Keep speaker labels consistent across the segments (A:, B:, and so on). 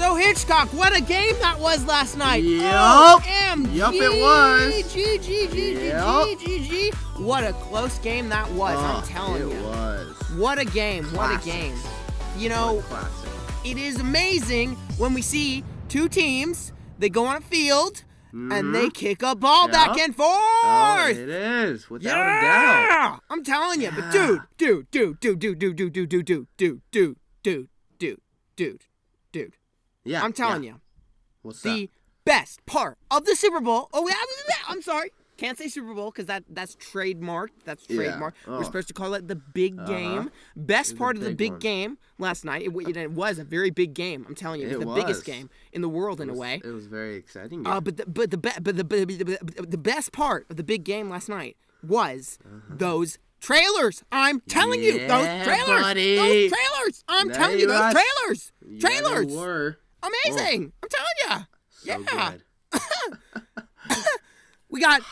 A: So, Hitchcock, what a game that was last night.
B: Yup.
A: OMG.
B: Yup, it was.
A: G. What a close game that was, I'm telling you.
B: It was.
A: What a game. What a game. You know,
B: Classic.
A: it is amazing when we see two teams, they go on a field, and they kick a ball back and forth.
B: Oh, it is, without a doubt.
A: I'm telling you, but dude.
B: Yeah.
A: I'm telling you.
B: What's
A: the best part of the Super Bowl. Oh, I'm sorry. Can't say Super Bowl because that's trademarked. That's trademarked. We're supposed to call it the big game. Best part of the big game last night. It was a very big game. I'm telling you, it was the biggest game in the world in a way.
B: It was very exciting.
A: But the best part of the big game last night was those trailers. I'm telling you, those trailers.
B: Buddy.
A: Those trailers. I'm telling you, those trailers. Trailers.
B: They were.
A: Amazing. I'm telling you.
B: So good.
A: We got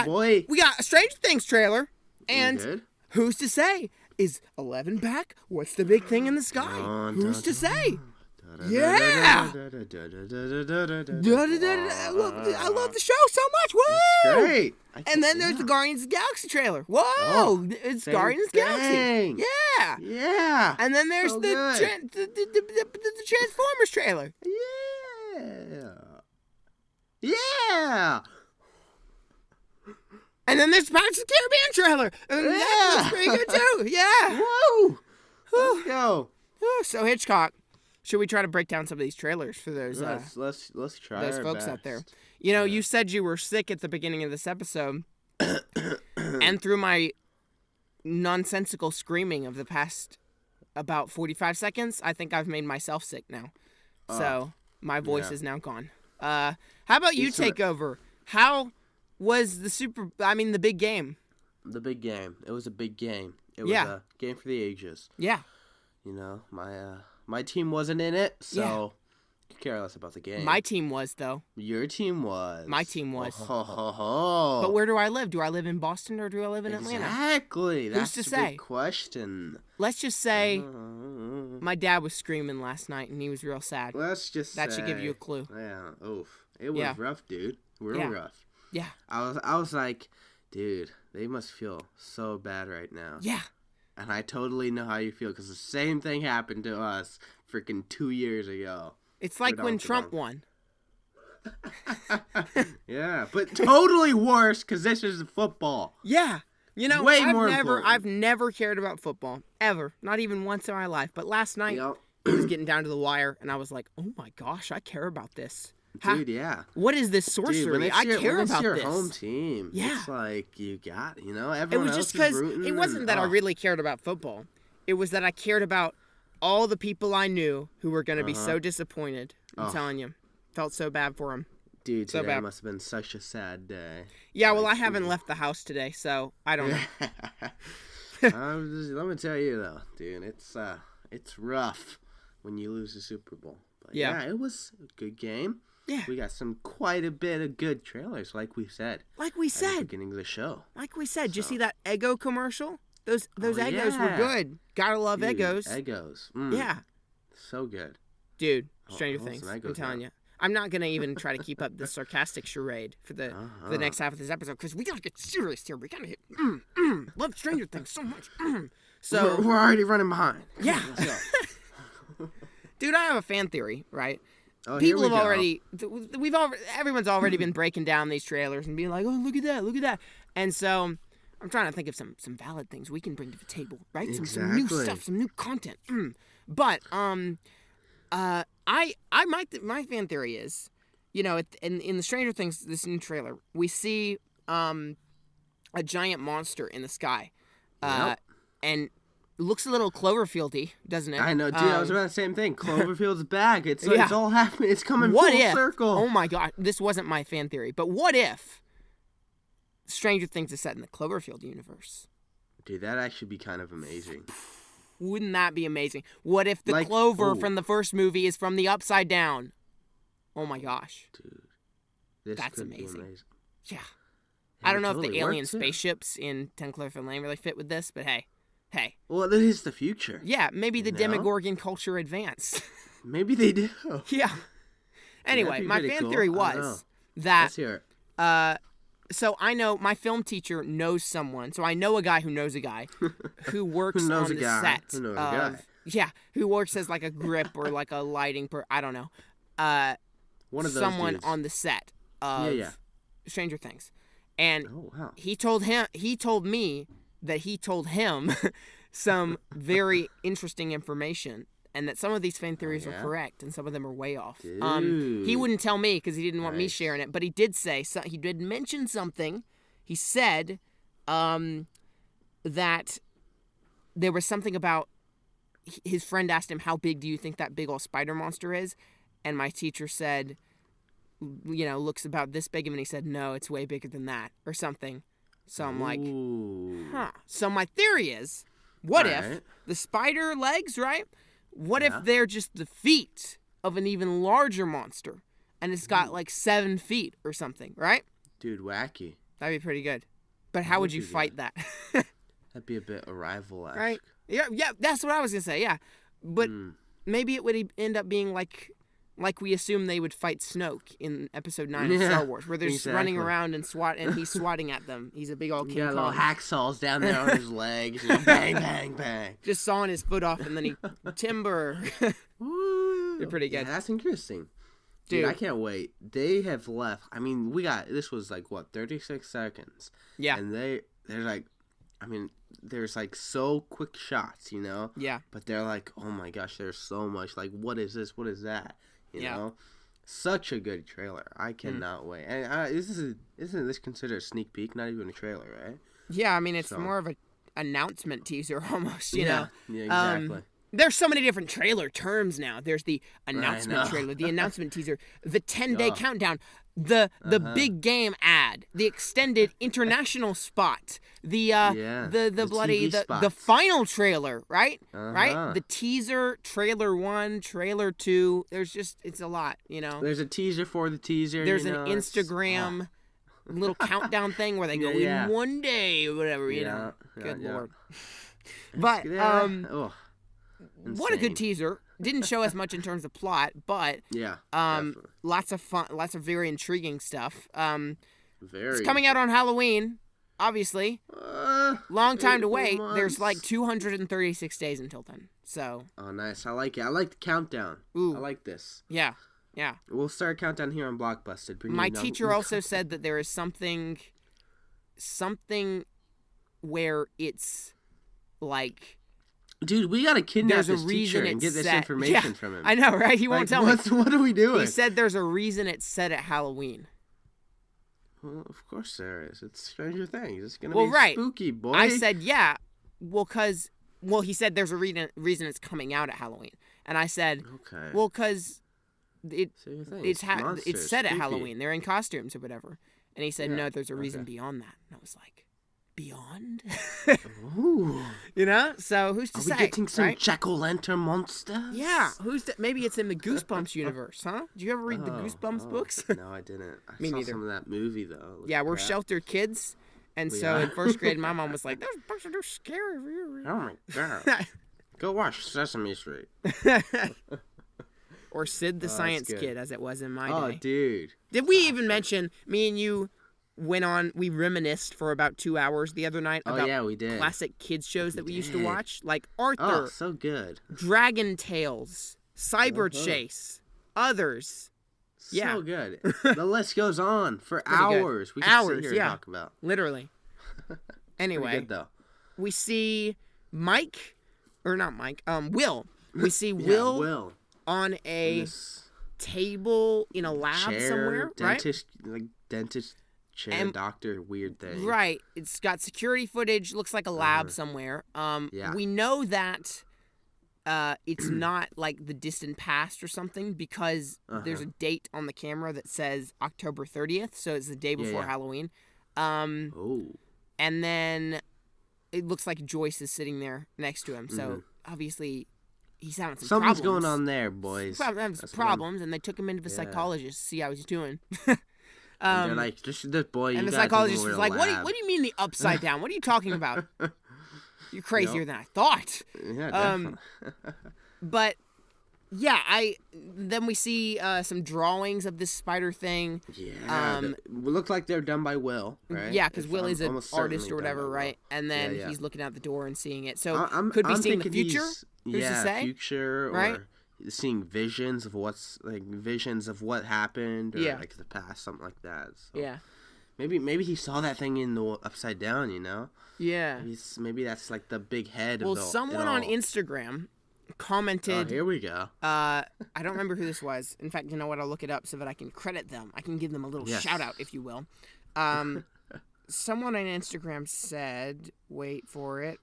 B: boy.
A: We got a Stranger Things trailer, and
B: Good.
A: who's to say? Is 11 back? What's the big thing in the sky? Who's to say? Yeah! I love the show so much. Woo!
B: It's great.
A: And then there's the Guardians of the Galaxy trailer. Whoa! It's Guardians of the Galaxy. Yeah!
B: Yeah.
A: And then there's
B: So
A: the Transformers trailer.
B: Yeah.
A: And then there's Pirates of the Caribbean trailer. And that looks pretty good too. Yeah.
B: Woo! Let's go.
A: So Hitchcock, should we try to break down some of these trailers for those
B: Let's try
A: those
B: our
A: folks
B: best.
A: out there? You know, you said you were sick at the beginning of this episode, and through my nonsensical screaming of the past about 45 seconds, I think I've made myself sick now. So my voice is now gone. How about you take over? How was the big game?
B: The big game. It was a big game. It was a game for the ages.
A: Yeah.
B: You know, my team wasn't in it, so could care less about the game.
A: My team was, though.
B: Your team was.
A: My team was.
B: Oh.
A: But where do I live? Do I live in Boston or do I live in Atlanta?
B: Exactly. That's
A: to
B: a
A: say?
B: big question.
A: Let's just say my dad was screaming last night and he was real sad.
B: Let's just
A: that should give you a clue.
B: Yeah. Oof. It was rough, dude. Real rough.
A: Yeah.
B: I was like, dude, they must feel so bad right now.
A: Yeah.
B: And I totally know how you feel because the same thing happened to us freaking 2 years ago.
A: It's like when Trump won.
B: Yeah, but totally worse because this is football.
A: Yeah. You know,
B: Way more important.
A: I've never cared about football. Ever. Not even once in my life. But last night, it was getting down to the wire, and I was like, oh my gosh, I care about this.
B: Dude, yeah.
A: What is this sorcery?
B: Dude,
A: I care about
B: your
A: this.
B: home team.
A: Yeah.
B: It's like you got, everyone
A: it was
B: else
A: just
B: is rooting.
A: it wasn't that I really cared about football. It was that I cared about all the people I knew who were going to be so disappointed. I'm telling you. Felt so bad for them.
B: Dude,
A: so
B: today
A: bad.
B: must have been such a sad day.
A: Yeah, well, I haven't left the house today, so I don't know.
B: Let me tell you, though, dude, it's rough when you lose the Super Bowl. But yeah, it was a good game.
A: Yeah.
B: We got quite a bit of good trailers, like we said. At the beginning of the show.
A: Like we said. Did you see that Eggo commercial? Those Eggos were good. Gotta love Eggos.
B: Eggos.
A: Yeah.
B: So good.
A: Dude, Stranger Things. I'm telling you. I'm not going to even try to keep up the sarcastic charade for the next half of this episode because we got to get serious here. We got to hit love Stranger Things so much. So
B: we're already running behind.
A: Yeah. Dude, I have a fan theory, right?
B: Oh,
A: People have already everyone's already been breaking down these trailers and being like, "Oh, look at that." And so I'm trying to think of some valid things we can bring to the table, right?
B: Exactly.
A: Some new stuff, some new content. But my fan theory is, in the Stranger Things, this new trailer, we see a giant monster in the sky, and looks a little Cloverfieldy, doesn't it?
B: I know, dude. I was about the same thing. Cloverfield's back. It's all happening. It's coming
A: full
B: circle.
A: Oh my god, this wasn't my fan theory, but what if Stranger Things is set in the Cloverfield universe?
B: Dude, that'd actually be kind of amazing.
A: Wouldn't that be amazing? What if the Clover from the first movie is from the Upside Down? Oh my gosh.
B: Dude.
A: That's amazing. Yeah. I don't know if the alien spaceships in 10 Cloverfield Lane really fit with this, but hey.
B: Well, that is the future.
A: Yeah, maybe the Demogorgon culture advanced.
B: Maybe they do.
A: Yeah. Anyway,
B: be
A: my
B: pretty
A: fan
B: cool.
A: theory
B: I don't know.
A: was that
B: Let's hear it.
A: so I know my film teacher knows someone. So I know a guy who knows a guy who works
B: Who knows
A: on
B: a
A: the
B: guy
A: set.
B: who knows a
A: of,
B: guy.
A: Yeah, who works as like a grip or like a lighting I don't know.
B: One of those
A: someone
B: dudes.
A: on the set of Stranger Things. And he told me that he told him some very interesting information, and that some of these fan theories are correct and some of them are way off.
B: Dude.
A: He wouldn't tell me because he didn't want me sharing it, but he did say he did mention something. He said that there was something about his friend asked him, how big do you think that big old spider monster is? And my teacher said, looks about this big, and he said, no, it's way bigger than that, or something. So I'm like, huh. So my theory is, what if the spider legs, right? What if they're just the feet of an even larger monster, and it's got like 7 feet or something, right?
B: Dude, wacky.
A: That'd be pretty good. But how would you fight that?
B: That'd be a bit Arrival-esque.
A: Right? Yeah, that's what I was gonna say. Yeah, but maybe it would end up being like we assume they would fight Snoke in Episode 9 of Star Wars, where they're just running around and he's swatting at them. He's a big old King Kong.
B: Little hacksaws down there on his legs. Bang, bang, bang.
A: Just sawing his foot off, and then he timber. They're pretty good.
B: Yeah, that's interesting. Dude, I can't wait. They have left. I mean, this was like, 36 seconds.
A: Yeah.
B: And they're like, there's like so quick shots,
A: Yeah.
B: But they're like, oh my gosh, there's so much. Like, what is this? What is that? You know? Such a good trailer. I cannot wait. And isn't this considered a sneak peek? Not even a trailer, right?
A: Yeah, it's more of an announcement teaser almost, you know?
B: Yeah, exactly.
A: There's so many different trailer terms now. There's the announcement trailer, the announcement teaser, the 10-day countdown, the big game ad, the extended international spot, the bloody the final trailer, right? Right? The teaser, trailer 1, trailer 2. It's a lot,
B: There's a teaser for the teaser.
A: There's an Instagram little countdown thing where they go in one day or whatever, Good Lord. But what a good teaser. Didn't show us much in terms of plot, but lots of fun, lots of very intriguing stuff. It's coming out on Halloween, obviously. Long time to wait. There's like 236 days until then. So.
B: Oh, nice. I like it. I like the countdown. Ooh. I like this.
A: Yeah.
B: We'll start a countdown here on Blockbusted.
A: My teacher also said that there is something where it's like.
B: Dude, we gotta kidnap this teacher and get this information from him.
A: I know, right? He won't tell me.
B: What are we doing?
A: He said there's a reason it's set at Halloween.
B: Well, of course there is. It's Stranger Things. It's gonna be spooky, boy.
A: I said, yeah. Well, he said there's a reason it's coming out at Halloween, and I said, okay. Well, because it's set at Halloween. They're in costumes or whatever, and he said, no, there's a reason beyond that, and I was like. Beyond?
B: Ooh.
A: So who's to say?
B: Are we getting some jack-o'-lantern monsters?
A: Yeah. Maybe it's in the Goosebumps universe, huh? Did you ever read the Goosebumps books?
B: No, I didn't.
A: Me
B: saw
A: neither.
B: Some of that movie, though.
A: Yeah, we're sheltered kids. And so in first grade, my mom was like, those books are scary.
B: Oh, my God. Go watch Sesame Street.
A: Or Sid the Science Kid, as it was in my day.
B: Oh, dude.
A: Did we even mention, me and you... we reminisced for about 2 hours the other night about
B: we did.
A: Classic kids shows that we used to watch, like Arthur.
B: Oh, so good.
A: Dragon Tales, Cyber Chase, others.
B: So good. The list goes on for hours. We could sit here and talk about.
A: Literally. Anyway,
B: pretty good, though.
A: We see Will. We see Will on a table in a lab somewhere,
B: dentist, right? Dentist. Chair, doctor, weird thing.
A: Right. It's got security footage. Looks like a lab somewhere. We know that it's not like the distant past or something because there's a date on the camera that says October 30th, so it's the day before Halloween. And then it looks like Joyce is sitting there next to him, so obviously he's having some
B: Something's
A: problems.
B: going on there, boys.
A: Having some problems, and they took him into the psychologist to see how he's doing.
B: And they're like, this boy,
A: and the psychologist was like, what do you mean the upside down? What are you talking about? You're crazier than I thought.
B: Yeah, definitely.
A: But yeah, then we see some drawings of this spider thing.
B: Yeah, look like they're done by Will, right?
A: Yeah, because Will is an
B: almost
A: artist
B: certainly
A: or whatever,
B: done by
A: right? And then
B: Yeah.
A: he's looking out the door and seeing it. So
B: I'm
A: seeing the
B: thinking
A: future. Who's to say?
B: Future,
A: Right?
B: or seeing visions of visions of what happened, or
A: Yeah.
B: like the past, something like that. So
A: Yeah.
B: maybe he saw that thing in the Upside Down, you know?
A: Yeah.
B: Maybe that's like the big head.
A: Well,
B: of
A: someone on Instagram commented.
B: Oh, here we go.
A: I don't remember who this was. In fact, you know what? I'll look it up so that I can credit them. I can give them a little shout out, if you will. Someone on Instagram said, wait for it.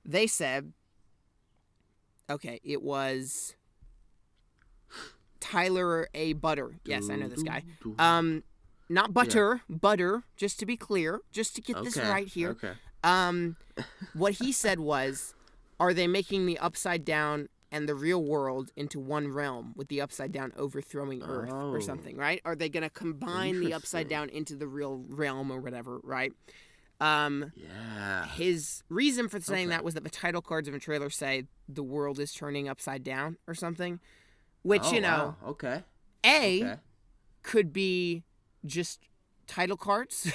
A: They said, okay, it was Tyler A. Butter. Yes, I know this guy. Not Butter, Butter, just to be clear, just to get this right here.
B: Okay.
A: What he said was, are they making the Upside Down and the real world into one realm, with the Upside Down overthrowing Earth or something, right? Are they going to combine the Upside Down into the real realm or whatever, right?
B: Yeah.
A: His reason for saying that was that the title cards of a trailer say the world is turning upside down or something, which,
B: Wow. Okay.
A: Could be just title cards,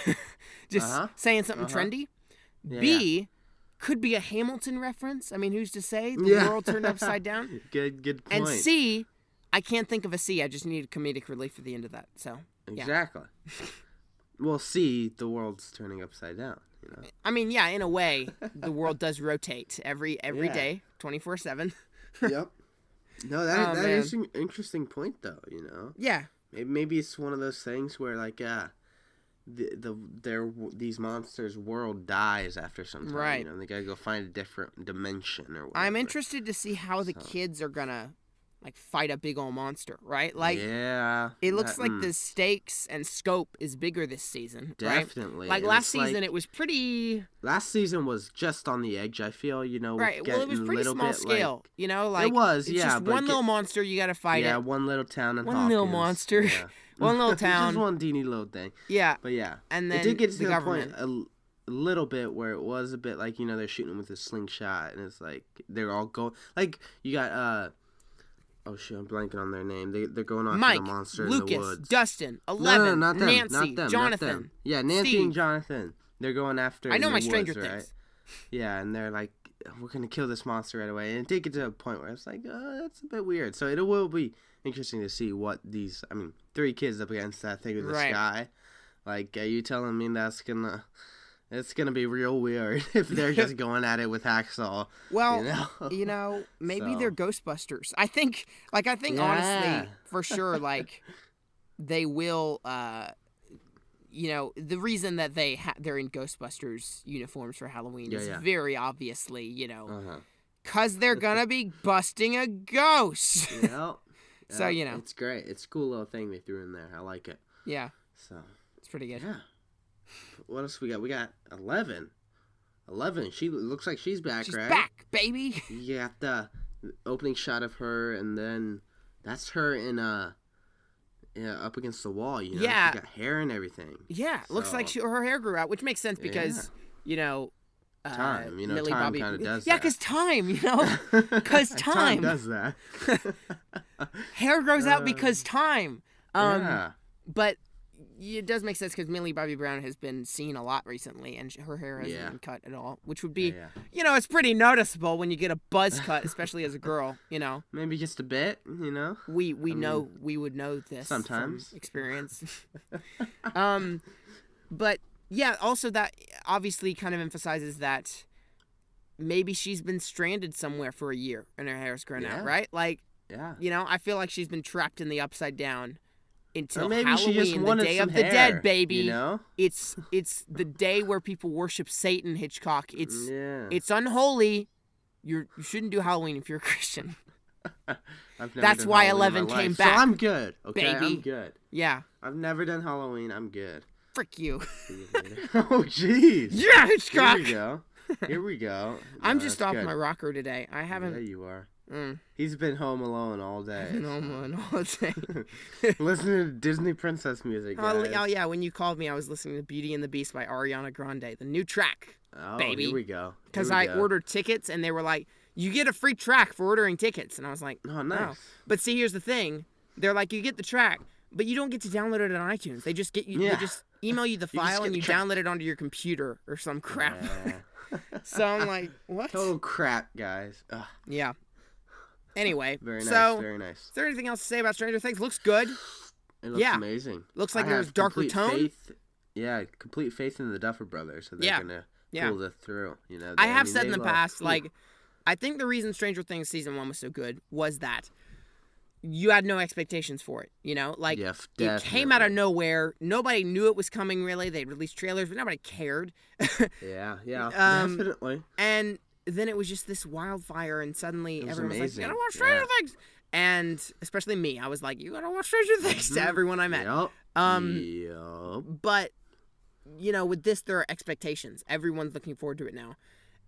A: just saying something trendy.
B: Yeah,
A: B, could be a Hamilton reference. I mean, who's to say the world turned upside down?
B: Good point.
A: And C, I can't think of a C. I just need comedic relief at the end of that. So yeah.
B: Exactly. Well, C, the world's turning upside down. You know.
A: I mean, yeah, in a way, the world does rotate every day, 24/7.
B: Yep. No, that is an interesting point, though. You know.
A: Yeah.
B: Maybe it's one of those things where, like, these monsters' world dies after some time.
A: Right.
B: You know, and they gotta go find a different dimension or whatever.
A: I'm interested to see how the kids are gonna like fight a big old monster, right? Like,
B: yeah,
A: it looks like the stakes and scope is bigger this season.
B: Definitely.
A: Right? Like last season, it was pretty.
B: Last season was just on the edge. I feel,
A: Right. Well, it was pretty small scale. Like
B: it was.
A: It's
B: yeah,
A: just one little monster you gotta fight.
B: Yeah, one little town in
A: one
B: Hawkins.
A: Little monster.
B: Yeah.
A: One little town.
B: Just one teeny little thing.
A: Yeah.
B: But yeah.
A: And then
B: it did get to
A: the government.
B: point a little bit where it was a bit like, they're shooting with a slingshot, and it's like they're all going, like, you got oh shit, I'm blanking on their name. They're going after
A: Mike,
B: the monster
A: Lucas,
B: in the woods.
A: Dustin, 11,
B: no, not them,
A: Nancy,
B: not them,
A: Jonathan.
B: Not them. Yeah, Nancy
A: Steve.
B: and Jonathan. They're going after.
A: I know
B: in
A: my
B: the
A: Stranger
B: woods,
A: Things.
B: Right? Yeah, and they're like, we're gonna kill this monster right away, and take it to a point where it's like, that's a bit weird. So it will be interesting to see what these, 3 kids up against that thing in the sky. Like, are you telling me it's gonna be real weird if they're just going at it with hacksaw?
A: Well, maybe they're Ghostbusters. I think honestly, for sure, like, they will. The reason that they're in Ghostbusters uniforms for Halloween is very obviously, because they're gonna be busting a ghost.
B: Yeah.
A: So
B: it's great. It's a cool little thing they threw in there. I like it.
A: Yeah.
B: So
A: it's pretty good.
B: Yeah. What else we got? We got 11. 11. She looks like she's back,
A: she's
B: right?
A: She's back, baby.
B: You got the opening shot of her, and then that's her in up against the wall.
A: Yeah.
B: She got hair and everything.
A: Yeah. Looks like her hair grew out, which makes sense because
B: time,
A: Millie
B: time
A: Bobby
B: kind of does
A: yeah,
B: that.
A: because time, because time
B: does that.
A: Hair grows out because time.
B: Yeah.
A: But it does make sense because Millie Bobby Brown has been seen a lot recently, and her hair hasn't been cut at all, which would be, it's pretty noticeable when you get a buzz cut, especially as a girl.
B: Maybe just a bit.
A: We would know this
B: sometimes
A: from experience. But yeah, also that obviously kind of emphasizes that maybe she's been stranded somewhere for a year and her hair's grown out, right? Like, I feel like she's been trapped in the Upside Down until Halloween, the Day of the Dead, baby. It's the day where people worship Satan, Hitchcock. It's unholy. You shouldn't do Halloween if you're a Christian. That's why
B: Halloween
A: 11 came back.
B: So I'm good. Okay,
A: baby.
B: I'm good.
A: Yeah.
B: I've never done Halloween. I'm good.
A: Frick you.
B: Oh, jeez.
A: Yeah, Hitchcock.
B: Here we go.
A: I'm just off my rocker today. I haven't.
B: Yeah, you are. He's been home alone all day.
A: I've been home alone all day.
B: Listening to Disney princess music, guys.
A: Oh, yeah. When you called me, I was listening to Beauty and the Beast by Ariana Grande, the new track.
B: Oh,
A: baby.
B: Here we go.
A: Because I ordered tickets, and they were like, you get a free track for ordering tickets. And I was like,
B: Oh, nice.
A: oh. But see, here's the thing. They're like, you get the track, but you don't get to download it on iTunes. They just get you.
B: Yeah.
A: They just email you the file and you download it onto your computer or some crap.
B: Yeah.
A: So I'm like, what?
B: Total crap, guys. Ugh.
A: Yeah. Anyway,
B: Very nice.
A: so
B: Very nice.
A: is there anything else to say about Stranger Things? Looks good.
B: It looks amazing.
A: Looks like
B: I
A: there's
B: have
A: darker
B: complete
A: tone.
B: Faith, complete faith in the Duffer Brothers. So they're gonna pull this through. You know.
A: I have said in the past, like, I think the reason Stranger Things season 1 was so good was that you had no expectations for it. You know, like it came out of nowhere. Nobody knew it was coming. Really, they released trailers, but nobody cared.
B: Yeah, definitely.
A: And then it was just this wildfire, and suddenly everyone was like, "You gotta watch Stranger Things," and especially me, I was like, "You gotta watch Stranger Things" to everyone I met. But you know, with this, there are expectations. Everyone's looking forward to it now,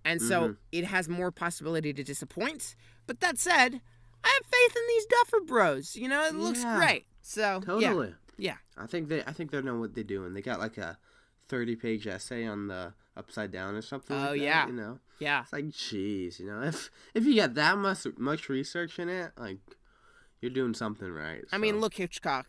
A: and so it has more possibility to disappoint. But that said, I have faith in these Duffer Bros. You know, it looks great. So
B: totally,
A: yeah. I
B: think they know what they're doing. They got like a 30-page essay on the Upside Down or something. Oh, like that, you know?
A: Yeah.
B: It's like, jeez, you know, if you got that much research in it, like, you're doing something right. So.
A: I mean, look, Hitchcock.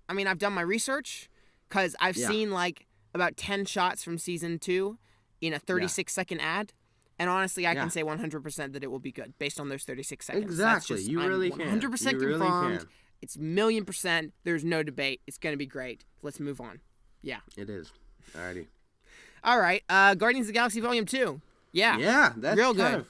A: I mean, I've done my research because I've seen, like, about 10 shots from season 2 in a 36-second ad. And honestly, I can say 100% that it will be good based on those 36 seconds.
B: Exactly.
A: That's just,
B: you really
A: I'm
B: can.
A: 100%
B: you really
A: confirmed.
B: Can.
A: It's 1,000,000%. There's no debate. It's going to be great. Let's move on. Yeah.
B: It is. Alrighty.
A: All right. Guardians of the Galaxy Volume 2. Yeah.
B: Yeah. That's
A: real good.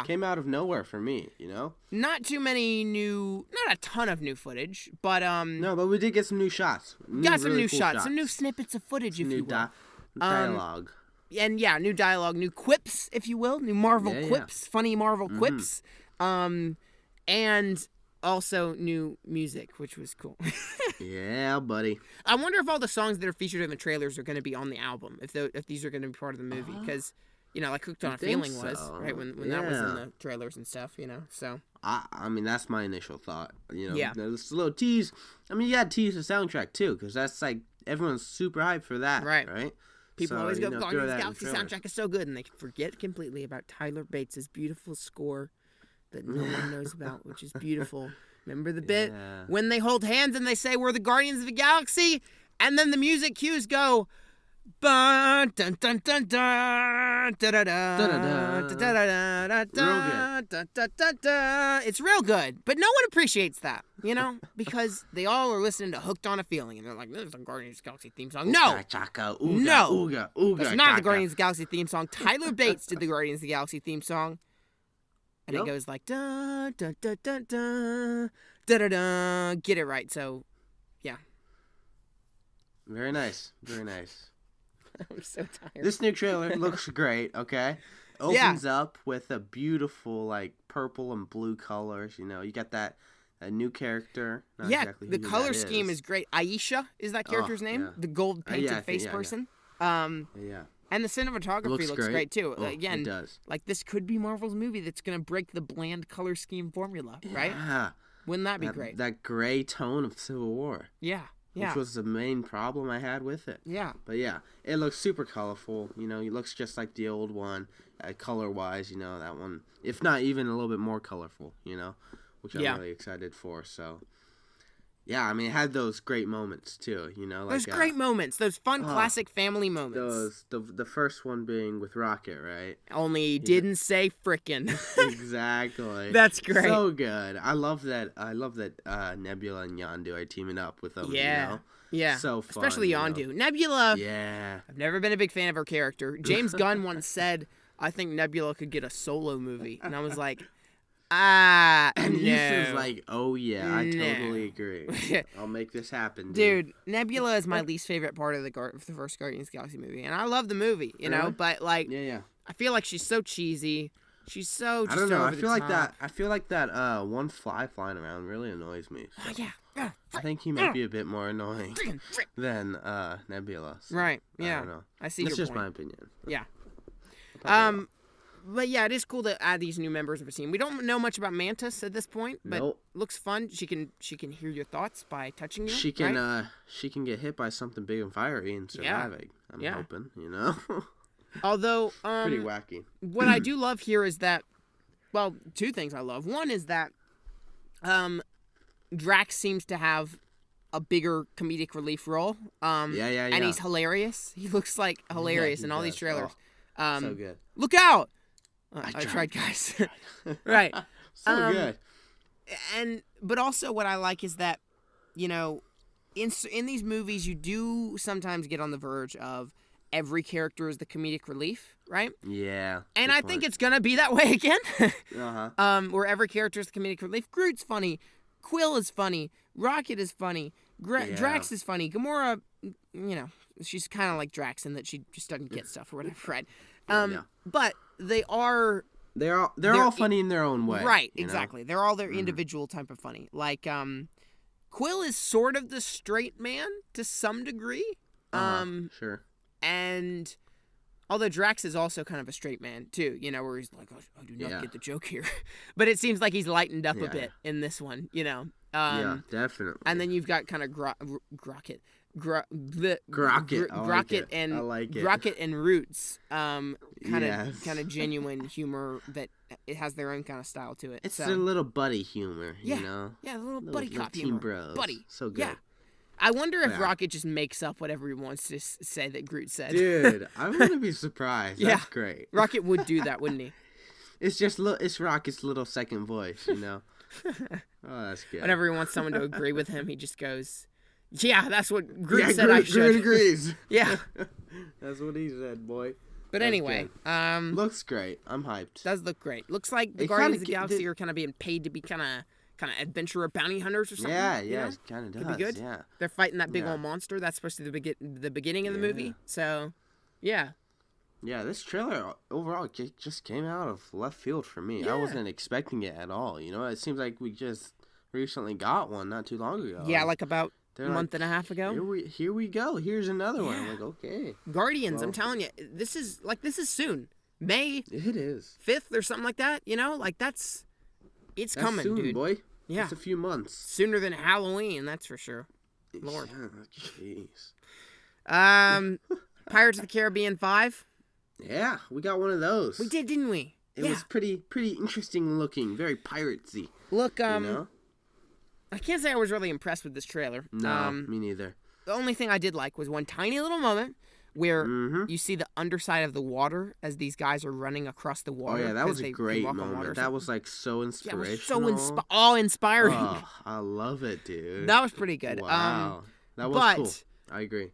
B: Came out of nowhere for me, you know?
A: Not too many not a ton of new footage, but
B: No, but we did get some new shots.
A: Got some really new shots. Some new snippets of footage, if you will.
B: Dialogue.
A: And new dialogue, new quips, if you will, new Marvel quips, funny Marvel quips. And also new music, which was cool.
B: Yeah, buddy.
A: I wonder if all the songs that are featured in the trailers are going to be on the album, if these are going to be part of the movie, because you know, like Hooked on a Feeling was right when that was in the trailers and stuff, you know. So
B: I mean, that's my initial thought. You know, there's a little tease. I mean, you got to tease the soundtrack too, because that's like everyone's super hyped for that, right?
A: People always go, Guardians of the Galaxy soundtrack is so good, and they forget completely about Tyler Bates' beautiful score that no one knows about, which is beautiful. Remember the bit when they hold hands and they say, "We're the Guardians of the Galaxy," and then the music cues go, dun dun dun dun dun, da da da, da da da da. It's real good, but no one appreciates that, you know, because they all are listening to "Hooked on a Feeling," and they're like, "This is a Guardians of the Galaxy theme song." No, that's not the Guardians of the Galaxy theme song. Tyler Bates did the Guardians of the Galaxy theme song. And it goes like da da da da da da da da. Get it right. So, yeah.
B: Very nice. Very nice.
A: I'm so tired.
B: This new trailer looks great. Okay. Opens up with a beautiful like purple and blue colors. You know, you got that new character. Not exactly
A: the color scheme is great. Aisha is that character's name? The gold painted face person. And the cinematography looks great too. Again,
B: it does.
A: Like this could be Marvel's movie that's going to break the bland color scheme formula, right? Yeah. Wouldn't that be great?
B: That gray tone of Civil War.
A: Yeah.
B: Which was the main problem I had with it. Yeah. But yeah, it looks super colorful. You know, it looks just like the old one, color-wise. You know, that one, if not even a little bit more colorful. You know, which I'm really excited for. So. Yeah, I mean, it had those great moments, too, you know?
A: Those great moments. Those fun, classic family moments.
B: The first one being with Rocket, right?
A: Only he didn't say frickin'.
B: Exactly.
A: That's great.
B: So good. I love that Nebula and Yondu are teaming up with them, you know?
A: Yeah.
B: So fun.
A: Especially Yondu. You know? Nebula.
B: Yeah.
A: I've never been a big fan of her character. James Gunn once said, I think Nebula could get a solo movie. And I was like...
B: and he was like, "Oh yeah, I totally agree. I'll make this happen,
A: dude." Nebula is my least favorite part of the first Guardians of the Galaxy movie, and I love the movie, you know. But like, I feel like she's so cheesy. She's so just
B: I don't know.
A: I
B: feel like that one fly flying around really annoys me. So. I think he might be a bit more annoying than Nebula. So
A: right? Yeah.
B: I don't know.
A: I see.
B: That's
A: your
B: just
A: point.
B: my opinion.
A: Yeah. But yeah, it is cool to add these new members of the team. We don't know much about Mantis at this point, but looks fun. She can hear your thoughts by touching you.
B: She can she can get hit by something big and fiery and surviving. I'm hoping, you know.
A: Although
B: pretty wacky.
A: What I do love here is that well, two things I love. One is that Drax seems to have a bigger comedic relief role.
B: Yeah.
A: And he's hilarious. He looks like hilarious in all these trailers.
B: So good.
A: Look out! I tried, guys. Right.
B: So good.
A: But also what I like is that, you know, in these movies you do sometimes get on the verge of every character is the comedic relief, right?
B: Yeah.
A: And I think it's gonna be that way again.
B: Uh-huh.
A: Where every character is the comedic relief. Groot's funny. Quill is funny. Rocket is funny. Drax is funny. Gamora, you know, she's kind of like Drax in that she just doesn't get stuff or whatever, right? But they're
B: all funny in their own way.
A: Right, exactly. They're all their individual type of funny. Like, Quill is sort of the straight man to some degree.
B: Sure.
A: And although Drax is also kind of a straight man too, you know, where he's like, I do not get the joke here. But it seems like he's lightened up a bit in this one, you know.
B: Yeah, definitely.
A: And then you've got kind of Grocket.
B: Grocket
A: and Roots, kind of genuine humor that it has their own kind of style to it.
B: It's a little buddy humor, you know.
A: Yeah, a little buddy cop
B: team
A: humor.
B: Bros.
A: Buddy,
B: so good.
A: Yeah. I wonder if Rocket just makes up whatever he wants to say that Groot said.
B: Dude, I wouldn't be surprised. That's great.
A: Rocket would do that, wouldn't he?
B: It's Rocket's little second voice, you know. Oh, that's good.
A: Whenever he wants someone to agree with him, he just goes, "Yeah, that's what Groot said. I should."
B: Groot agrees.
A: Yeah,
B: that's what he said, boy.
A: But anyway,
B: looks great. I'm hyped.
A: Does look great. Looks like the Guardians of the Galaxy are kind of being paid to be kind of adventurer bounty hunters or something.
B: Yeah,
A: it
B: kind of does.
A: Could be good.
B: Yeah,
A: they're fighting that big old monster. That's supposed to be the beginning of the movie. So, yeah.
B: Yeah, this trailer overall just came out of left field for me. I wasn't expecting it at all. You know, it seems like we just recently got one not too long ago.
A: Yeah, like about a month and a half ago.
B: Here we go. Here's another one. I'm like, okay.
A: Guardians. I'm telling you, this is soon. May.
B: It is
A: 5th or something like that. You know, like that's coming,
B: soon,
A: dude.
B: Boy.
A: Yeah,
B: it's a few months
A: sooner than Halloween. That's for sure. Lord.
B: Jeez.
A: Pirates of the Caribbean 5.
B: Yeah, we got one of those.
A: We did, didn't we?
B: It was pretty interesting looking, very piratesy.
A: Look,
B: you know?
A: I can't say I was really impressed with this trailer.
B: No, me neither.
A: The only thing I did like was one tiny little moment where you see the underside of the water as these guys are running across the water.
B: Oh yeah, that was a great moment. That was like so inspirational.
A: Yeah, it was so awe-inspiring.
B: Oh, I love it, dude.
A: That was pretty good.
B: Wow, that was cool. I agree.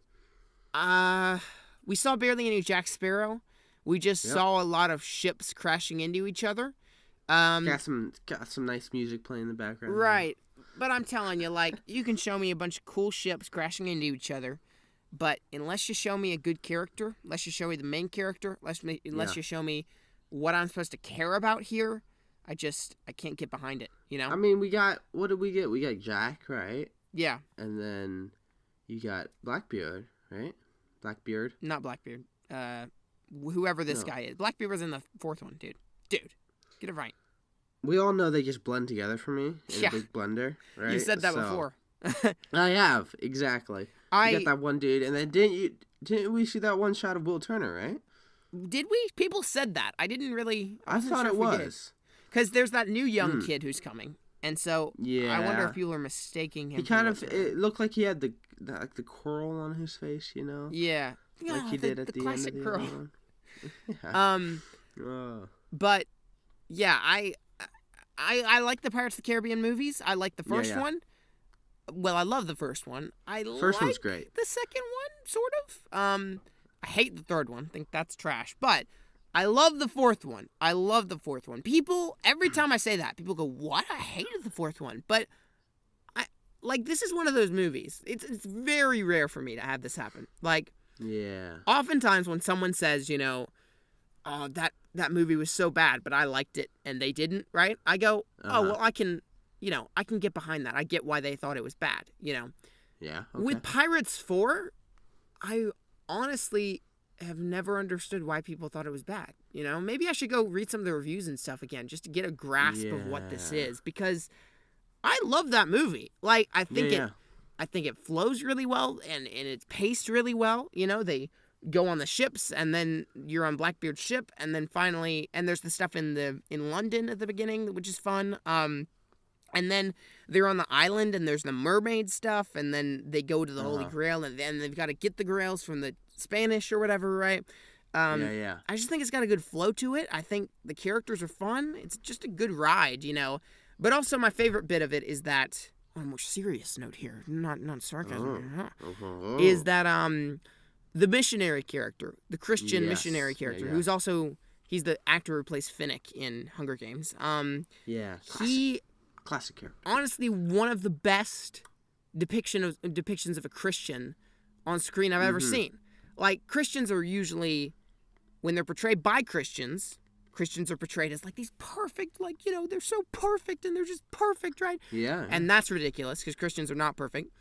A: We saw barely any Jack Sparrow. We just saw a lot of ships crashing into each other.
B: Got some nice music playing in the background.
A: Right. But I'm telling you, like, you can show me a bunch of cool ships crashing into each other, but unless you show me a good character, unless you show me the main character, unless you show me what I'm supposed to care about here, I can't get behind it, you know?
B: I mean, what did we get? We got Jack, right?
A: Yeah.
B: And then you got Blackbeard, right? Blackbeard?
A: Not Blackbeard. Whoever this guy is. Blackbeard was in the 4th one, dude. Dude, get it right.
B: We all know they just blend together for me in a big blender, right?
A: You said that before.
B: I have, exactly. You got that one dude, and then didn't we see that one shot of Will Turner, right?
A: Did we? People said that. I didn't really.
B: I thought it was.
A: Because there's that new young kid who's coming, and so I wonder if people are mistaking him.
B: It looked like he had the curl on his face, you know?
A: Yeah.
B: Like he did at the
A: classic
B: end of the
A: curl.
B: other one.
A: But yeah, I like the Pirates of the Caribbean movies. I like the first one. Well, I love the first one.
B: First one's great.
A: The second one, sort of. I hate the third one. I think that's trash. But I love the 4th one. People, every time I say that, people go, "What? I hated the 4th one." But this is one of those movies. It's very rare for me to have this happen. Like, oftentimes when someone says, you know, "Oh, that movie was so bad, but I liked it," and they didn't, right? I go, "Oh, well, I can get behind that. I get why they thought it was bad, you know."
B: Yeah. Okay.
A: With Pirates 4, I honestly have never understood why people thought it was bad. You know, maybe I should go read some of the reviews and stuff again just to get a grasp of what this is, because I love that movie. Like, I think it flows really well and it's paced really well. You know, they go on the ships, and then you're on Blackbeard's ship, and then finally, and there's the stuff in London at the beginning, which is fun. And then they're on the island, and there's the mermaid stuff, and then they go to the Holy Grail, and then they've got to get the grails from the Spanish or whatever, right? I just think it's got a good flow to it. I think the characters are fun. It's just a good ride, you know. But also my favorite bit of it is that, on a more serious note here, not sarcasm, is that the missionary character, the Christian missionary character, who's also, he's the actor who plays Finnick in Hunger Games.
B: Classic character.
A: Honestly, one of the best depictions of a Christian on screen I've ever seen. Like, Christians are usually, when they're portrayed by Christians are portrayed as, like, these perfect, like, you know, they're so perfect, and they're just perfect, right?
B: Yeah.
A: And that's ridiculous, because Christians are not perfect.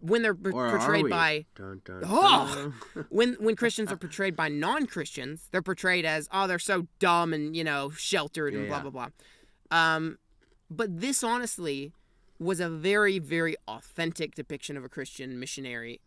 A: When they're portrayed by...
B: Dun, dun, dun.
A: When Christians are portrayed by non-Christians, they're portrayed as, oh, they're so dumb and, you know, sheltered and blah, blah, blah. But this, honestly, was a very, very authentic depiction of a Christian missionary.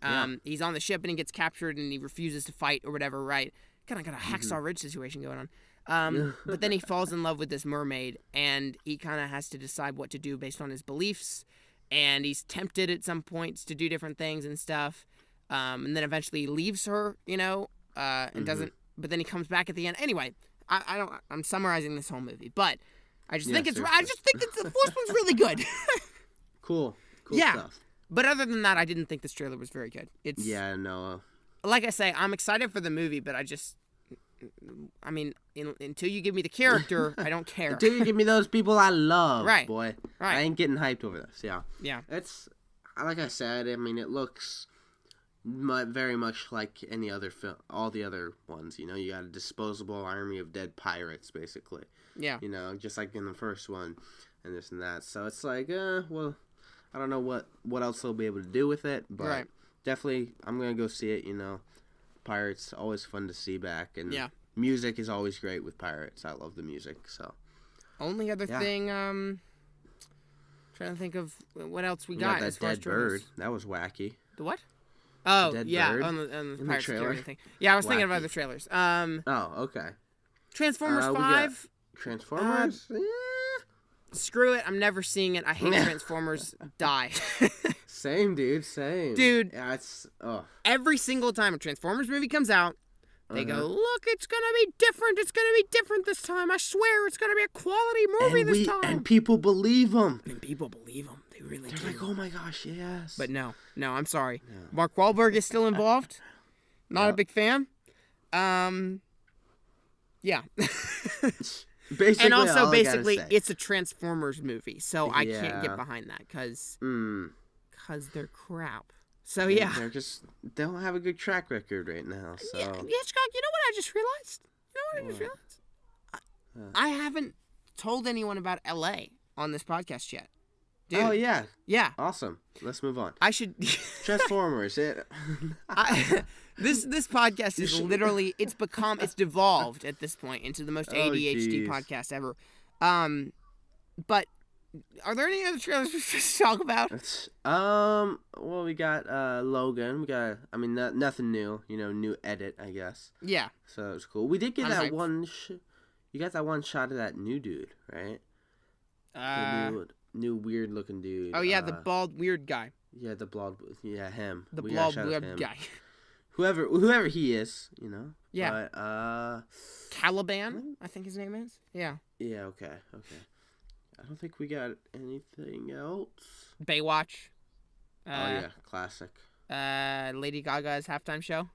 A: He's on the ship and he gets captured and he refuses to fight or whatever, right? Kind of got a Hacksaw Ridge situation going on. But then he falls in love with this mermaid, and he kind of has to decide what to do based on his beliefs. And he's tempted at some points to do different things and stuff. And then eventually he leaves her, you know, and doesn't. But then he comes back at the end. Anyway, I'm summarizing this whole movie, but I just think that the fourth one's really good.
B: Cool stuff.
A: But other than that, I didn't think this trailer was very good. Like I say, I'm excited for the movie, but I mean, until you give me the character, I don't care.
B: Until you give me those people I love,
A: right,
B: boy.
A: Right.
B: I ain't getting hyped over this.
A: Yeah.
B: It's, like I said, I mean, it looks very much like any other film, all the other ones. You know, you got a disposable army of dead pirates, basically.
A: Yeah.
B: You know, just like in the first one, and this and that. So it's like, well, I don't know what else they'll be able to do with it, but definitely, I'm gonna go see it. You know, pirates always fun to see back, and music is always great with pirates. I love the music. So
A: only other thing, trying to think of what else we got.
B: That dead bird. That was wacky.
A: The what? Oh,
B: dead
A: yeah,
B: bird
A: on the Pirates
B: trailer
A: thing. Yeah, I was thinking of other trailers.
B: Oh, okay.
A: Transformers 5.
B: Transformers?
A: Screw it. I'm never seeing it. I hate Transformers. Die.
B: Same, dude. Same.
A: Dude.
B: Yeah, it's... Oh.
A: Every single time a Transformers movie comes out, they go, look, it's going to be different. It's going to be different this time. I swear it's going to be a quality movie this time.
B: And people believe them.
A: And people believe them. They really do.
B: They're like, oh my gosh, yes.
A: But no, I'm sorry. No. Mark Wahlberg is still involved. Not a big fan. Yeah.
B: Basically,
A: and also, it's a Transformers movie, so I can't get behind that because they're crap. So yeah,
B: they don't have a good track record right now. So
A: Hitchcock, you know what I just realized? I haven't told anyone about L.A. on this podcast yet. Dude.
B: Oh yeah.
A: Yeah.
B: Awesome. Let's move on.
A: I should
B: Transformers.
A: This podcast is literally it's devolved at this point into the most ADHD podcast ever. But are there any other trailers we should talk about?
B: Well, we got Logan. We got nothing new. You know, new edit, I guess.
A: Yeah.
B: So it was cool. We did get that one. You got that one shot of that new dude, right? New weird looking dude.
A: Oh yeah, the bald weird guy.
B: Yeah, the bald. Yeah, him.
A: The bald weird guy.
B: Whoever he is, you know.
A: Yeah.
B: But,
A: Caliban, I think his name is. Yeah.
B: Yeah. Okay. I don't think we got anything else.
A: Baywatch.
B: Oh yeah, classic.
A: Lady Gaga's halftime show.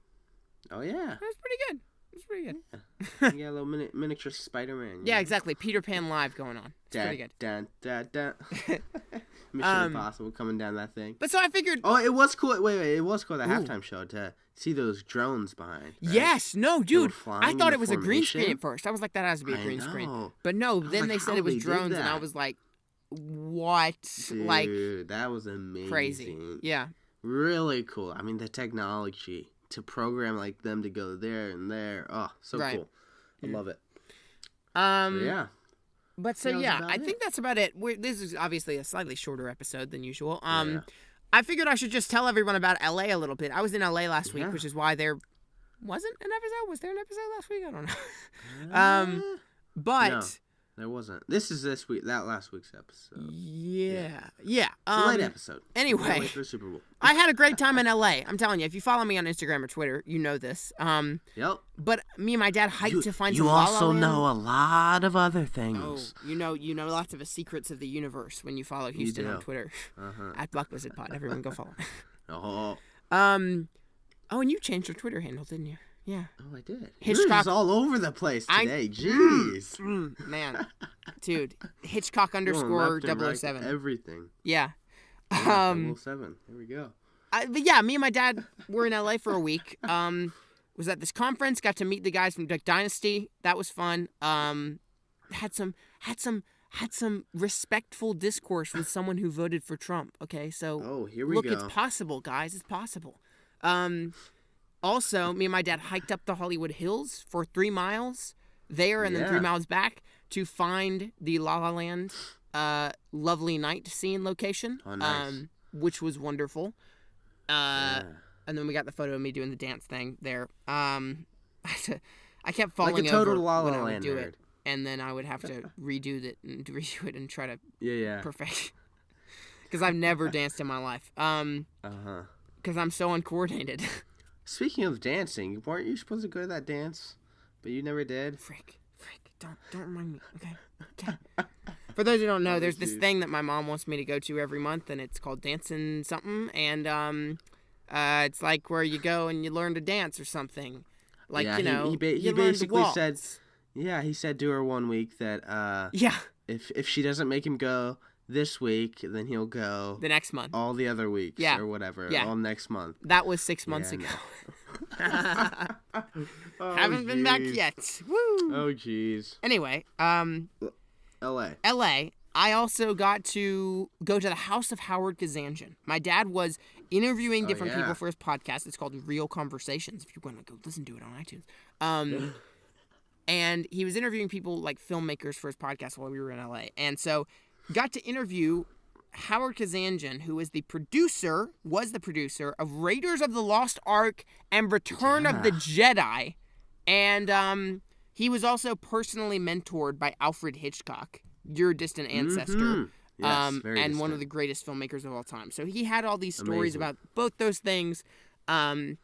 B: Oh yeah.
A: That was pretty good.
B: Yeah. You got a little miniature Spider-Man.
A: Yeah, exactly. Peter Pan Live going on. It's pretty good.
B: Mission Impossible coming down that thing.
A: But so I figured...
B: Oh, it was cool. Wait. It was cool, the halftime show, to see those drones behind. Right?
A: Yes. No, dude. I thought it was a green screen at first. I was like, that has to be a green screen. But no, then they said it was drones, and I was like, what?
B: Dude, that was amazing.
A: Crazy. Yeah.
B: Really cool. I mean, the technology to program like them to go there and there. Oh, so cool. I love it. Yeah.
A: But I think that's about it. This is obviously a slightly shorter episode than usual. I figured I should just tell everyone about LA a little bit. I was in LA last week, which is why they're wasn't an episode. Was there an episode last week? I don't know. But
B: no, there wasn't. This is this week. That last week's episode.
A: Yeah.
B: It's a late episode.
A: Anyway,
B: wait for the Super Bowl. I
A: had a great time in LA. I'm telling you, if you follow me on Instagram or Twitter, you know this.
B: Yep.
A: But me and my dad hiked to find some
B: You
A: La La
B: also
A: Land.
B: know a lot of other things.
A: Oh, you know lots of the secrets of the universe when you follow Houston on Twitter at Blockbusted Pod. Everyone go follow.
B: Oh.
A: Oh, and you changed your Twitter handle, didn't you? Yeah.
B: Oh, I did.
A: Hitchcock.
B: Yours is all over the place today. Jeez.
A: Man. Dude. Hitchcock _ 007.
B: Everything.
A: Yeah.
B: 007. Here we go.
A: But yeah, me and my dad were in LA for a week. Was at this conference, got to meet the guys from Duck Dynasty. That was fun. Had some respectful discourse with someone who voted for Trump. Okay, so
B: here we
A: look,
B: go.
A: it's possible, guys. It's possible. Also, me and my dad hiked up the Hollywood Hills for 3 miles there and then 3 miles back to find the La La Land lovely night scene location, which was wonderful. And then we got the photo of me doing the dance thing there. I kept falling
B: like a total
A: over
B: La La
A: when I would
B: Land
A: do
B: nerd.
A: it, and then I would have to redo it and try to perfect. Because I've never danced in my life. Because I'm so uncoordinated.
B: Speaking of dancing, weren't you supposed to go to that dance, but you never did?
A: Frick, don't remind me. Okay. For those who don't know, there's this thing that my mom wants me to go to every month, and it's called Dancing Something, and it's like where you go and you learn to dance or something. Like,
B: he basically said, he said to her one week that if she doesn't make him go this week, then he'll go
A: the next month,
B: all the other weeks, or whatever, all next month.
A: That was 6 months ago. Haven't been back yet. Woo!
B: Oh, jeez.
A: Anyway,
B: L.A.
A: I also got to go to the house of Howard Kazanjian. My dad was interviewing different people for his podcast. It's called Real Conversations, if you want to go listen to it on iTunes. And he was interviewing people like filmmakers for his podcast while we were in LA. And so got to interview Howard Kazanjian, who was the producer of Raiders of the Lost Ark and Return of the Jedi. And he was also personally mentored by Alfred Hitchcock, your distant ancestor,
B: Yes,
A: and one of the greatest filmmakers of all time. So he had all these stories about both those things, and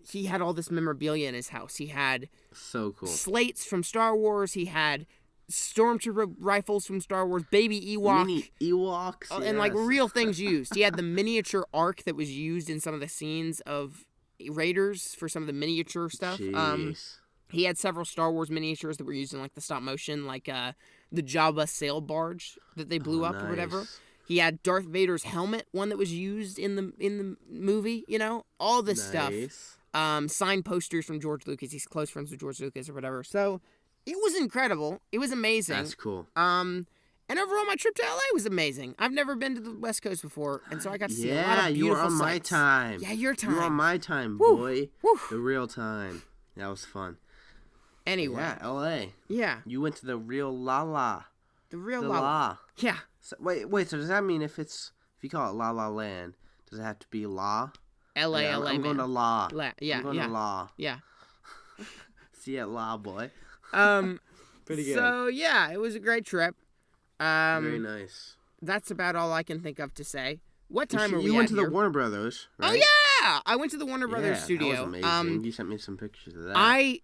A: he had all this memorabilia in his house. He had
B: so cool
A: slates from Star Wars. He had stormtrooper rifles from Star Wars, baby Ewok.
B: Mini Ewoks.
A: And like real things used. He had the miniature ark that was used in some of the scenes of Raiders for some of the miniature stuff.
B: Jeez.
A: He had several Star Wars miniatures that were used in like the stop motion, like the Jabba sail barge that they blew up or whatever. He had Darth Vader's helmet, one that was used in the movie. All this stuff. Signed posters from George Lucas. He's close friends with George Lucas or whatever. So it was incredible. It was amazing.
B: That's cool.
A: And overall, my trip to LA was amazing. I've never been to the West Coast before, and so I got to see a lot of beautiful sights.
B: You were on my time.
A: Yeah, your time.
B: You were on my time,
A: Woo.
B: boy.
A: Woo.
B: The real time. That was fun.
A: Anyway.
B: Yeah, L.A.
A: Yeah.
B: You went to the real La La.
A: The real La La. Yeah.
B: So, wait. So does that mean if you call it La La Land, does it have to be La?
A: L.A.
B: Yeah,
A: L.A.
B: I'm going to La.
A: Yeah.
B: I'm going to La.
A: Yeah.
B: See ya, La boy. Pretty good.
A: So yeah, it was a great trip.
B: Very nice.
A: That's about all I can think of to say. What time are we at
B: You went to
A: here?
B: the Warner Brothers, right?
A: Oh yeah, I went to the Warner Brothers studio.
B: That was amazing. You sent me some pictures of that.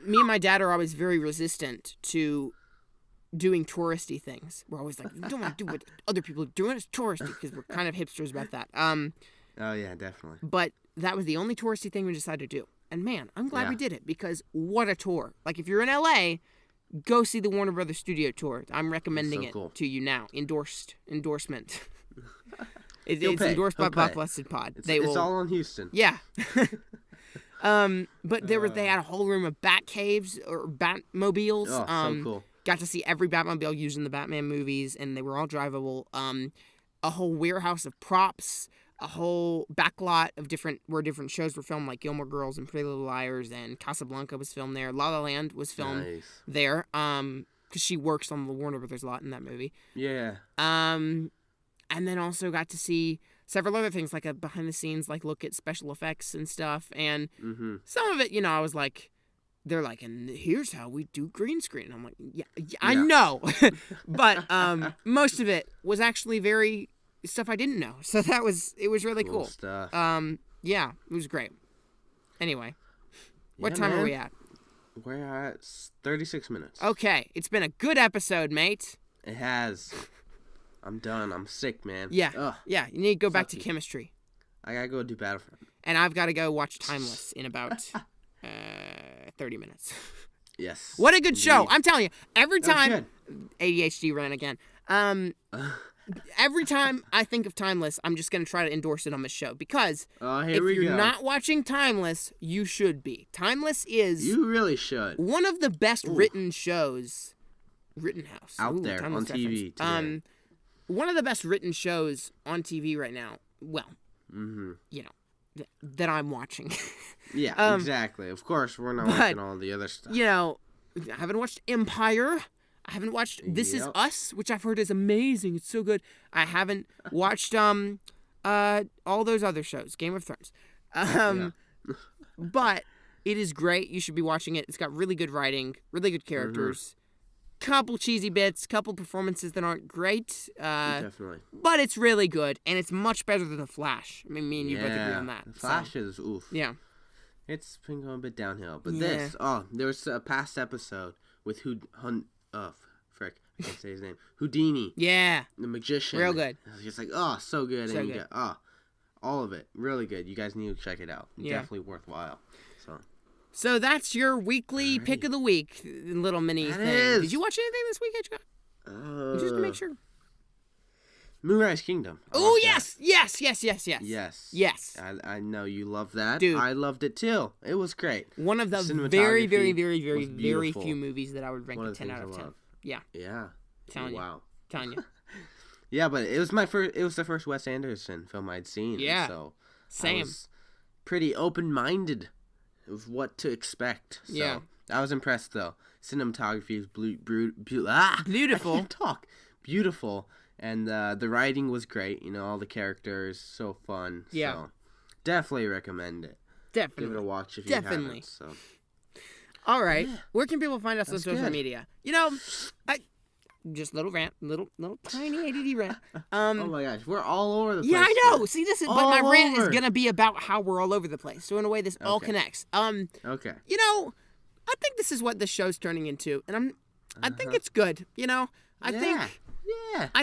A: Me and my dad are always very resistant to doing touristy things. We're always like, we don't want to do what other people are doing. It's touristy because we're kind of hipsters about that.
B: Oh yeah, definitely.
A: But that was the only touristy thing we decided to do. And man, I'm glad we did it because what a tour. Like if you're in LA, go see the Warner Brothers studio tour. I'm recommending it to you now. Endorsement. It's endorsed by Blockbusted Pod.
B: It's all on Houston.
A: Yeah. But they had a whole room of bat caves or Batmobiles.
B: Oh, so cool.
A: Got to see every Batmobile used in the Batman movies, and they were all drivable. A whole warehouse of props, a whole backlot of different shows were filmed, like Gilmore Girls and Pretty Little Liars, and Casablanca was filmed there. La La Land was filmed there, because she works on the Warner Brothers lot in that movie.
B: Yeah.
A: And then also got to see several other things, like a behind the scenes, like look at special effects and stuff. And some of it, I was like, they're like, and here's how we do green screen. And I'm like, yeah. I know. But most of it was actually very stuff I didn't know. So it was really cool.
B: Stuff.
A: Yeah, it was great. Anyway, what time are we at?
B: We're at 36 minutes.
A: Okay, it's been a good episode, mate.
B: It has. I'm done. I'm sick, man.
A: Yeah.
B: Ugh.
A: Yeah, you need to go back to chemistry.
B: I gotta go do Battlefront.
A: And I've got to go watch Timeless in about 30 minutes.
B: Yes.
A: What a good show. I'm telling you, every time...
B: Good.
A: ADHD ran again. Every time I think of Timeless, I'm just going to try to endorse it on this show. Because if you're not watching Timeless, you should be. Timeless is...
B: You really should.
A: One of the best written shows... Rittenhouse.
B: Out there on TV today.
A: One of the best written shows on TV right now. Well, that I'm watching.
B: Yeah, exactly. Of course, we're not watching all the other stuff.
A: I haven't watched Empire. I haven't watched This Is Us, which I've heard is amazing. It's so good. I haven't watched all those other shows, Game of Thrones. But it is great. You should be watching it. It's got really good writing, really good characters. Couple cheesy bits, couple performances that aren't great.
B: Definitely.
A: But it's really good, and it's much better than The Flash. I mean, me and you both agree on that.
B: The Flash is oof.
A: Yeah.
B: It's been going a bit downhill. But there was a past episode with frick, I can't say his name. Houdini.
A: Yeah.
B: The magician.
A: Real good.
B: It's like, so good.
A: So
B: and
A: good.
B: All of it. Really good. You guys need to check it out.
A: Yeah.
B: Definitely worthwhile.
A: So that's your weekly pick of the week, little mini thing. Did you watch anything this week, Hitchcock? Just to make sure.
B: Moonrise Kingdom.
A: Oh, yes. Yes.
B: I know you love that.
A: Dude.
B: I loved it too. It was great.
A: One of the very, very, very, very, very few movies that I would rank a 10 out of 10. Yeah.
B: Yeah.
A: Telling you.
B: Yeah, but it was the first Wes Anderson film I'd seen.
A: Yeah.
B: So
A: same.
B: I was pretty open-minded of what to expect. So
A: yeah.
B: I was impressed though. Cinematography is beautiful.
A: I
B: can't talk. Beautiful. And the writing was great. All the characters, so fun.
A: Yeah.
B: So definitely recommend it.
A: Definitely.
B: Give it a watch if you haven't. So.
A: All right. Yeah. Where can people find us on social media? Just little rant, little tiny ADD rant.
B: Oh my gosh, we're all over the place.
A: Yeah, I know. See, but my rant is gonna be about how we're all over the place. So in a way, this all connects.
B: Okay.
A: I think this is what the show's turning into, and I think it's good. I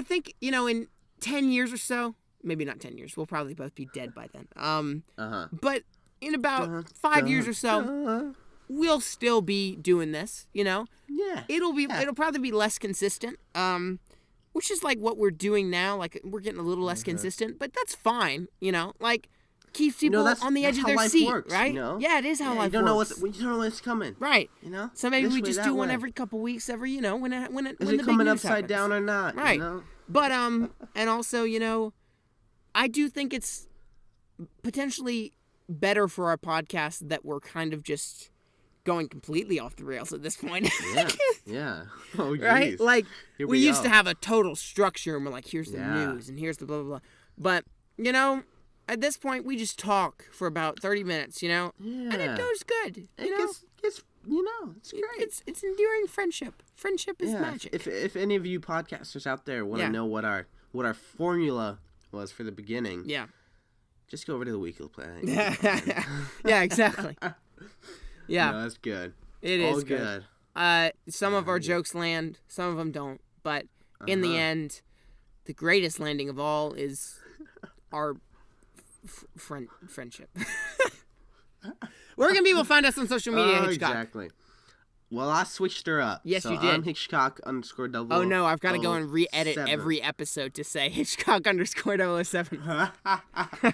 A: think in 10 years or so, maybe not 10 years. We'll probably both be dead by then. But in about 5 years or so, we'll still be doing this. Yeah. It'll probably be less consistent. Which is like what we're doing now. Like we're getting a little less consistent, but that's fine. Keeps people on the edge of their seat,
B: works,
A: right? Yeah, it is how life works.
B: You don't know what's coming,
A: right? So maybe we just do one every couple weeks, when is it
B: coming upside down or not?
A: Right. But and also I do think it's potentially better for our podcast that we're kind of just going completely off the rails at this point.
B: Yeah. Oh, geez.
A: Right? Like we used to have a total structure, and we're like, here's the news, and here's the blah blah blah. But at this point, we just talk for about 30 minutes, and it goes good.
B: It's great.
A: It's enduring friendship. Friendship is magic.
B: If any of you podcasters out there want to know what our formula was for the beginning, just go over to the weekly plan.
A: Yeah, exactly. Yeah,
B: no, that's good.
A: It is good. Some of our jokes land, some of them don't. But in the end, the greatest landing of all is our friendship. Where can people find us on social media, Hitchcock?
B: Exactly. Well, I switched her up.
A: Yes,
B: so
A: you did.
B: I'm Hitchcock_0007.
A: Oh, no, I've got to go and re-edit every episode to say Hitchcock_007.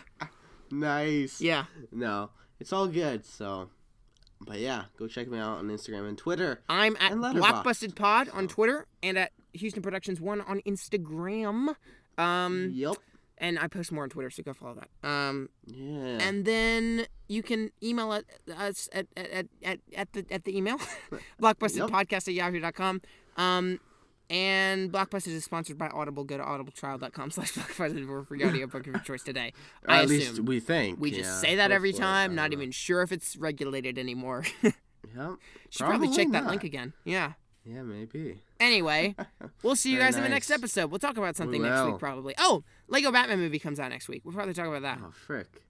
B: Nice.
A: Yeah.
B: No, it's all good, so... But yeah, go check me out on Instagram and Twitter.
A: I'm at Blockbusted Pod on Twitter and at Houston Productions 1 on Instagram.
B: Yep.
A: And I post more on Twitter, so go follow that.
B: Yeah.
A: And then you can email us at the email, blockbustedpodcast@yahoo.com. And Blockbusted is sponsored by Audible. Go to audibletrial.com/Blockbusted for your audiobook of your choice today.
B: Or at least we think.
A: We just say that every time. Not even sure if it's regulated anymore.
B: Yep.
A: Should probably check that link again. Yeah.
B: Yeah, maybe.
A: Anyway, we'll see you guys in the next episode. We'll talk about something next week, probably. Oh, Lego Batman movie comes out next week. We'll probably talk about that.
B: Oh, frick.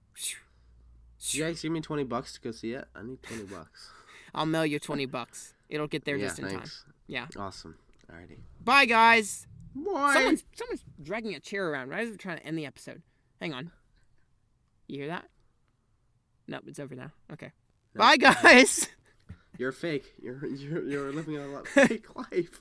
B: You guys give me $20 to go see it? I need $20.
A: I'll mail you $20. It'll get there just in time. Yeah.
B: Awesome. Alrighty.
A: Bye, guys.
B: Bye.
A: Someone's dragging a chair around right as we're trying to end the episode. Hang on. You hear that? Nope, it's over now. Okay. No. Bye, guys.
B: You're fake. You're living a fake life.